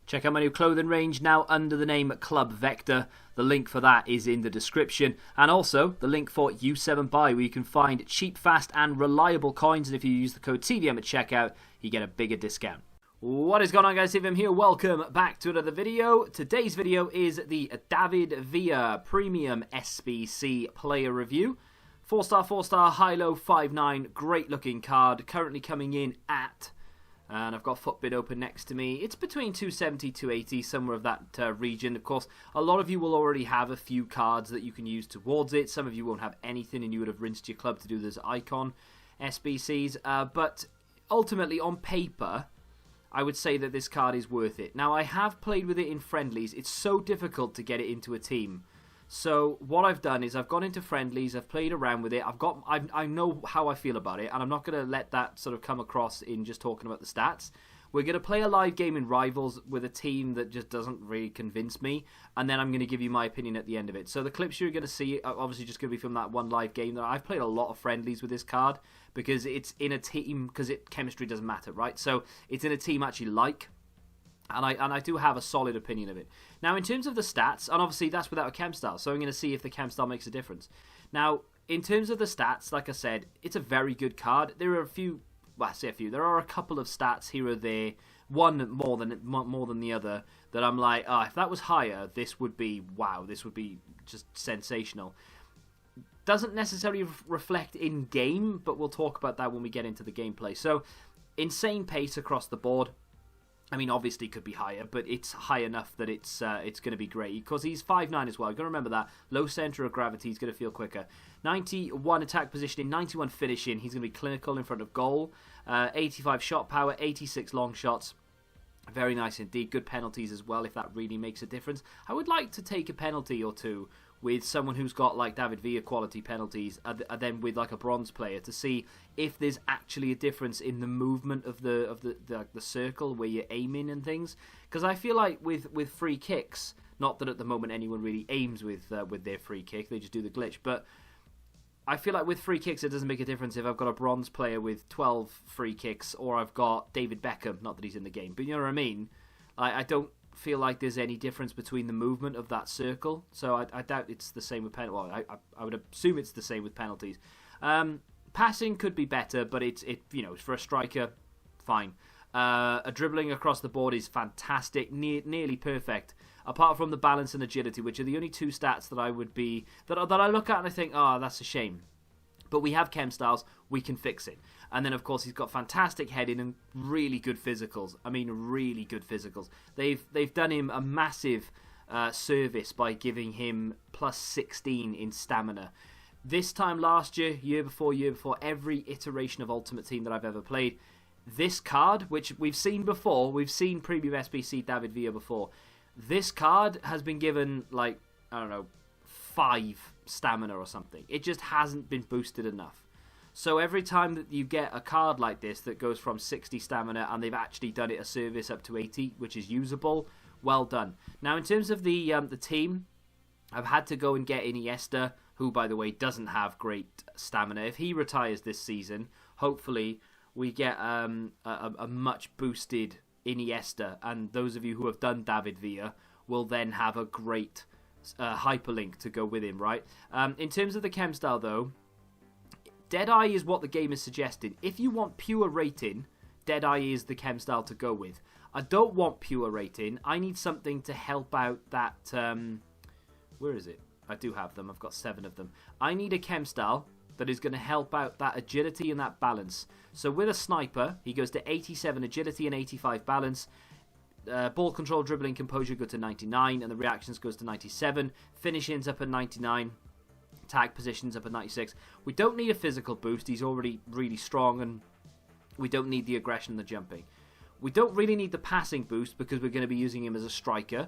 Check out my new clothing range now under the name Club Vector. The link for that is in the description. And also the link for U7Buy, where you can find cheap, fast and reliable coins. And if you use the code TVM at checkout, you get a bigger discount. What is going on, guys? TVM here. Welcome back to another video. Today's video is the David Villa Premium SBC player review. 4-star, 4-star, high-low, 5.9. Great looking card. Currently coming in at... And I've got Footbid open next to me. It's between 270, 280, somewhere of that region. Of course, a lot of you will already have a few cards that you can use towards it. Some of you won't have anything and you would have rinsed your club to do those icon SBCs. But ultimately, on paper, I would say that this card is worth it. Now, I have played with it in friendlies. It's so difficult to get it into a team. So what I've done is I've gone into friendlies, I've played around with it, I know how I feel about it, and I'm not going to let that sort of come across in just talking about the stats. We're going to play a live game in Rivals with a team that just doesn't really convince me, and then I'm going to give you my opinion at the end of it. So the clips you're going to see are obviously just going to be from that one live game. I've played a lot of friendlies with this card because it's in a team, because chemistry doesn't matter, right? So it's in a team I actually like. And I do have a solid opinion of it. Now, in terms of the stats, and obviously that's without a chem style, so I'm going to see if the chem style makes a difference. Now, in terms of the stats, like I said, it's a very good card. There are a few, well, I say a few, there are a couple of stats here or there, one more than the other, that I'm like, oh, if that was higher, this would be, wow, this would be just sensational. Doesn't necessarily reflect in-game, but we'll talk about that when we get into the gameplay. So, insane pace across the board. I mean, obviously it could be higher, but it's high enough that it's going to be great. Because he's 5'9" as well. You've got to remember that. Low centre of gravity, he's going to feel quicker. 91 attack positioning, 91 finishing. He's going to be clinical in front of goal. 85 shot power, 86 long shots. Very nice indeed. Good penalties as well, if that really makes a difference. I would like to take a penalty or two with someone who's got like David Villa quality penalties, and then with like a bronze player, to see if there's actually a difference in the movement of the circle where you're aiming and things. Because I feel like with free kicks, not that at the moment anyone really aims with their free kick, they just do the glitch, but I feel like with free kicks it doesn't make a difference if I've got a bronze player with 12 free kicks or I've got David Beckham, not that he's in the game, but you know what I mean? I don't feel like there's any difference between the movement of that circle, so I doubt it's the same with penalties. Well, I would assume it's the same with penalties. Passing could be better, but it's for a striker, fine. A dribbling across the board is fantastic, nearly perfect. Apart from the balance and agility, which are the only two stats that I would be that I look at and I think, oh, that's a shame. But we have chem styles, we can fix it. And then, of course, he's got fantastic heading and really good physicals. I mean, really good physicals. They've done him a massive service by giving him plus 16 in stamina. This time last year, year before, every iteration of Ultimate Team that I've ever played, this card, which we've seen before, we've seen Premium SBC David Villa before, this card has been given, like, I don't know, 5 stamina or something. It just hasn't been boosted enough. So every time that you get a card like this that goes from 60 stamina and they've actually done it a service up to 80, which is usable, well done. Now, in terms of the team, I've had to go and get Iniesta, who, by the way, doesn't have great stamina. If he retires this season, hopefully we get a much boosted Iniesta, and those of you who have done David Villa will then have a great hyperlink to go with him, right? In terms of the chem style, though, Deadeye is what the game is suggesting. If you want pure rating, Deadeye is the chem style to go with. I don't want pure rating. I need something to help out that... where is it? I do have them. I've got 7 of them. I need a chem style that is going to help out that agility and that balance. So with a sniper, he goes to 87 agility and 85 balance. Ball control, dribbling, composure go to 99, and the reactions goes to 97. Finishing's up at 99. Tag positions up at 96. We don't need a physical boost. He's already really strong, and we don't need the aggression and the jumping. We don't really need the passing boost because we're going to be using him as a striker.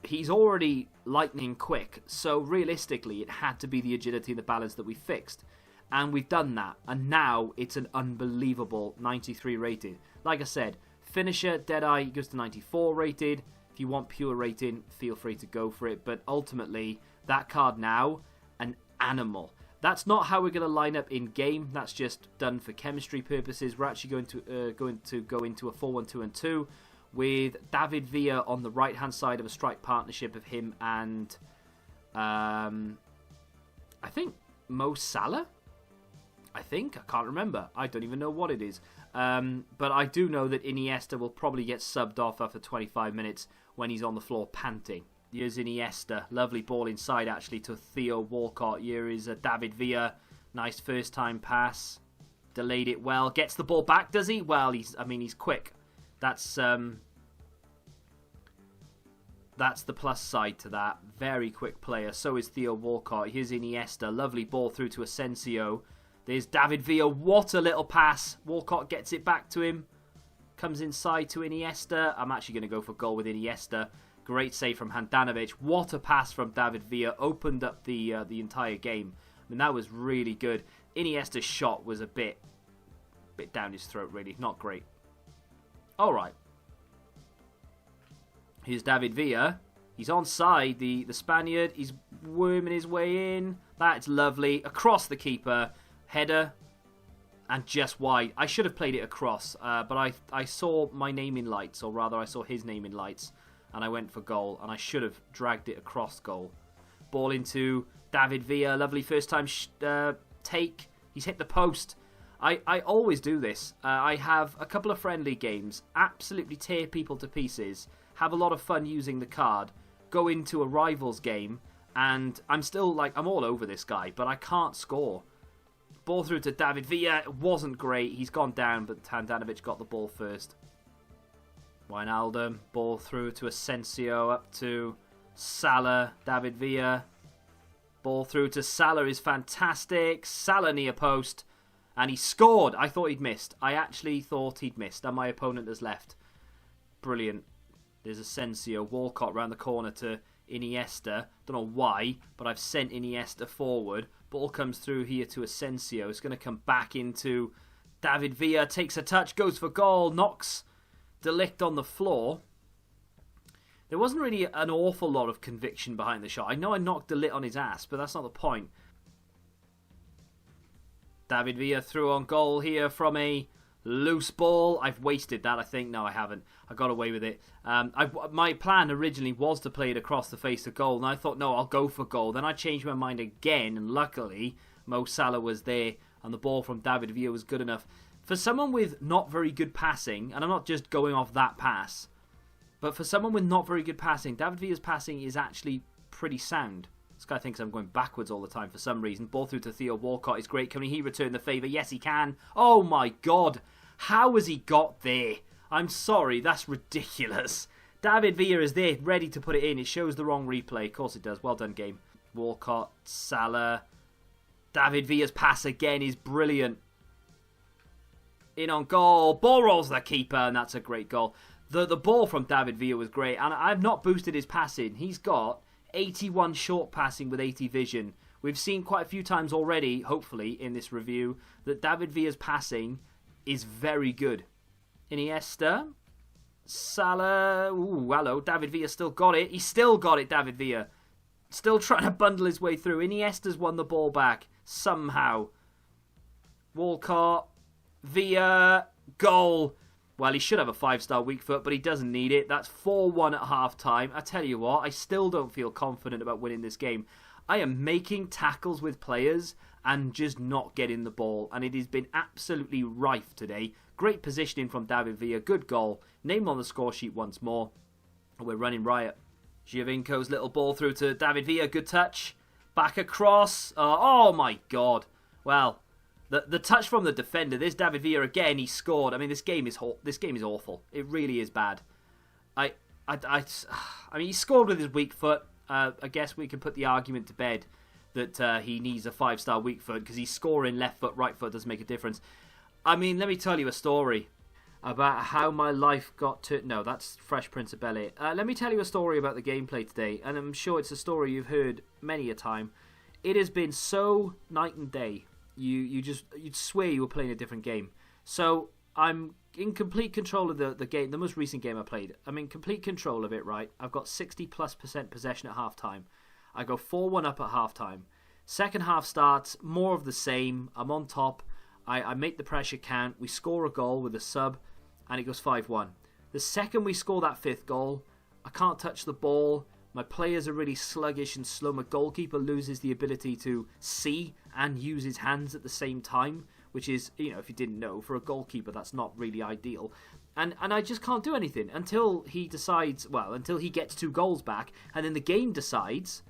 He's already lightning quick, so realistically it had to be the agility and the balance that we fixed. And we've done that, and now it's an unbelievable 93 rated. Like I said, finisher, Deadeye goes to 94 rated. If you want pure rating, feel free to go for it. But ultimately, that card now, an animal. That's not how we're going to line up in game. That's just done for chemistry purposes. We're actually going to go into a 4-1-2-2 with David Villa on the right-hand side of a strike partnership of him and, I think, Mo Salah? I can't remember. I don't even know what it is. But I do know that Iniesta will probably get subbed off after 25 minutes when he's on the floor panting. Here's Iniesta. Lovely ball inside, actually, to Theo Walcott. Here is David Villa. Nice first-time pass. Delayed it well. Gets the ball back, does he? Well, he's quick. That's the plus side to that. Very quick player. So is Theo Walcott. Here's Iniesta. Lovely ball through to Asensio. There's David Villa. What a little pass. Walcott gets it back to him. Comes inside to Iniesta. I'm actually going to go for goal with Iniesta. Great save from Handanovic. What a pass from David Villa. Opened up the entire game. I mean, that was really good. Iniesta's shot was a bit down his throat, really. Not great. All right. Here's David Villa. He's onside, the Spaniard. He's worming his way in. That's lovely. Across the keeper. Header. And just wide. I should have played it across. But I saw my name in lights. Or rather, I saw his name in lights. And I went for goal. And I should have dragged it across goal. Ball into David Villa. Lovely first time take. He's hit the post. I always do this. I have a couple of friendly games. Absolutely tear people to pieces. Have a lot of fun using the card. Go into a rivals game. And I'm still like, I'm all over this guy. But I can't score. Ball through to David Villa. It wasn't great. He's gone down. But Handanovic got the ball first. Wijnaldum. Ball through to Asensio. Up to Salah. David Villa. Ball through to Salah is fantastic. Salah near post. And he scored. I thought he'd missed. I actually thought he'd missed. And my opponent has left. Brilliant. There's Asensio. Walcott round the corner to Iniesta. Don't know why, but I've sent Iniesta forward. Ball comes through here to Asensio. It's going to come back into David Villa. Takes a touch. Goes for goal. Knocks De Ligt on the floor. There wasn't really an awful lot of conviction behind the shot. I know I knocked De Ligt on his ass, but that's not the point. David Villa through on goal here from a loose ball. I've wasted that, I think. No, I haven't. I got away with it. My plan originally was to play it across the face of goal, and I thought, no, I'll go for goal. Then I changed my mind again, and luckily, Mo Salah was there, and the ball from David Villa was good enough. For someone with not very good passing, and I'm not just going off that pass, but for someone with not very good passing, David Villa's passing is actually pretty sound. This guy thinks I'm going backwards all the time for some reason. Ball through to Theo Walcott is great. Can he return the favour? Yes, he can. Oh, my God. How has he got there? I'm sorry. That's ridiculous. David Villa is there, ready to put it in. It shows the wrong replay. Of course it does. Well done, game. Walcott, Salah. David Villa's pass again is brilliant. In on goal. Ball rolls the keeper, and that's a great goal. The ball from David Villa was great, and I've not boosted his passing. He's got 81 short passing with 80 vision. We've seen quite a few times already, hopefully, in this review, that David Villa's passing is very good. Iniesta. Salah. Ooh, hello. David Villa still got it. He still got it, David Villa. Still trying to bundle his way through. Iniesta's won the ball back. Somehow. Walcott. Villa. Goal. Well, he should have a 5-star weak foot, but he doesn't need it. That's 4-1 at half-time. I tell you what, I still don't feel confident about winning this game. I am making tackles with players and just not getting the ball, and it has been absolutely rife today. Great positioning from David Villa, good goal. Name on the score sheet once more. We're running riot. Giovinco's little ball through to David Villa, good touch. Back across. Oh my God. Well, the touch from the defender. There's David Villa again. He scored. I mean, this game is awful. It really is bad. I mean, he scored with his weak foot. I guess we can put the argument to bed that he needs a 5-star weak foot because he's scoring left foot, right foot doesn't make a difference. I mean, let me tell you a story about how my life got to... No, that's Fresh Prince of Bel-Air. Let me tell you a story about the gameplay today, and I'm sure it's a story you've heard many a time. It has been so night and day. You'd swear you were playing a different game. So I'm in complete control of the game, the most recent game I played. I'm in complete control of it, right? I've got 60+% possession at halftime. I go 4-1 up at halftime. Second half starts, more of the same. I'm on top. I make the pressure count. We score a goal with a sub, and it goes 5-1. The second we score that 5th goal, I can't touch the ball. My players are really sluggish and slow. My goalkeeper loses the ability to see and use his hands at the same time, which is, you know, if you didn't know, for a goalkeeper, that's not really ideal. And I just can't do anything until he decides, well, until he gets 2 goals back, and then the game decides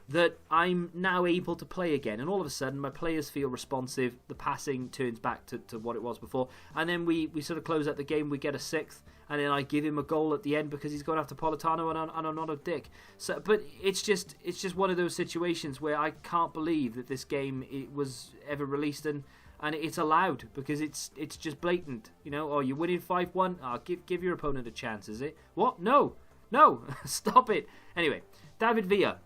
that I'm now able to play again. And all of a sudden, my players feel responsive, the passing turns back to what it was before, and then we sort of close out the game, we get a 6th, and then I give him a goal at the end because he's going after Politano, and I'm not a dick. So, but it's just one of those situations where I can't believe that this game was ever released, and it's allowed, because it's just blatant. You know, oh, you're winning 5-1, oh, give your opponent a chance, is it? What? No, stop it. Anyway, David Villa,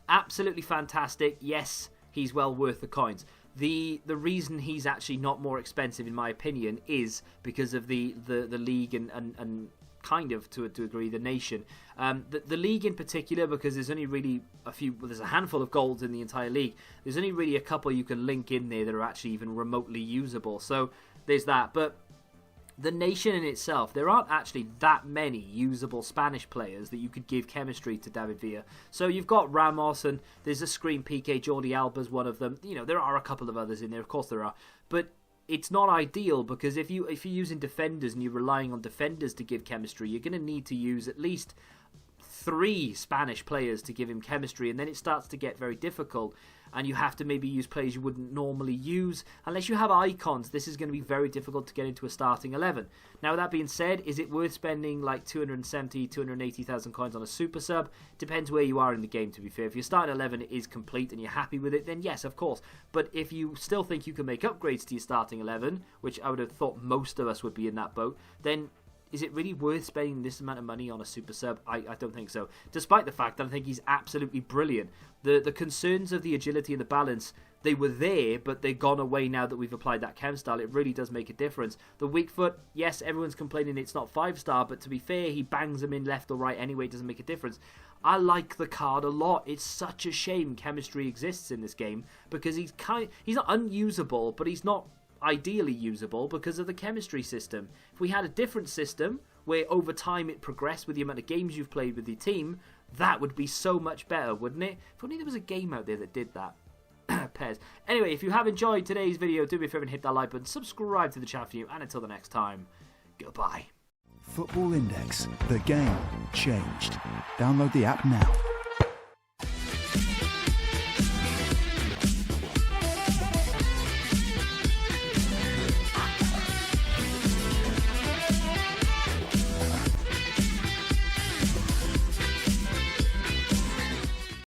absolutely fantastic. Yes, he's well worth the coins. The reason he's actually not more expensive, in my opinion, is because of the league and kind of, to a degree, the nation. The league in particular, because there's only really there's a handful of golds in the entire league. There's only really a couple you can link in there that are actually even remotely usable. So there's that. But the nation in itself, there aren't actually that many usable Spanish players that you could give chemistry to David Villa. So you've got Ramos, and there's a screen PK, Jordi Alba's one of them. You know, there are a couple of others in there, of course there are. But it's not ideal, because if you're using defenders and you're relying on defenders to give chemistry, you're going to need to use at least 3 Spanish players to give him chemistry, and then it starts to get very difficult, and you have to maybe use players you wouldn't normally use. Unless you have icons, this is going to be very difficult to get into a starting 11. Now, with that being said, is it worth spending like 270, 280,000 coins on a super sub? Depends where you are in the game, to be fair. If your starting 11 is complete and you're happy with it, then yes, of course. But if you still think you can make upgrades to your starting 11, which I would have thought most of us would be in that boat, then is it really worth spending this amount of money on a super sub? I don't think so. Despite the fact that I think he's absolutely brilliant. The concerns of the agility and the balance, they were there, but they've gone away now that we've applied that chem style. It really does make a difference. The weak foot, yes, everyone's complaining it's not 5-star, but to be fair, he bangs them in left or right anyway. It doesn't make a difference. I like the card a lot. It's such a shame chemistry exists in this game, because he's not unusable, but he's not ideally usable because of the chemistry system. If we had a different system where over time it progressed with the amount of games you've played with your team, that would be so much better, wouldn't it? If only there was a game out there that did that. Pairs. Anyway, if you have enjoyed today's video, do me a favour and hit that like button, subscribe to the channel for you, and until the next time, goodbye. Football Index. The game changed. Download the app now.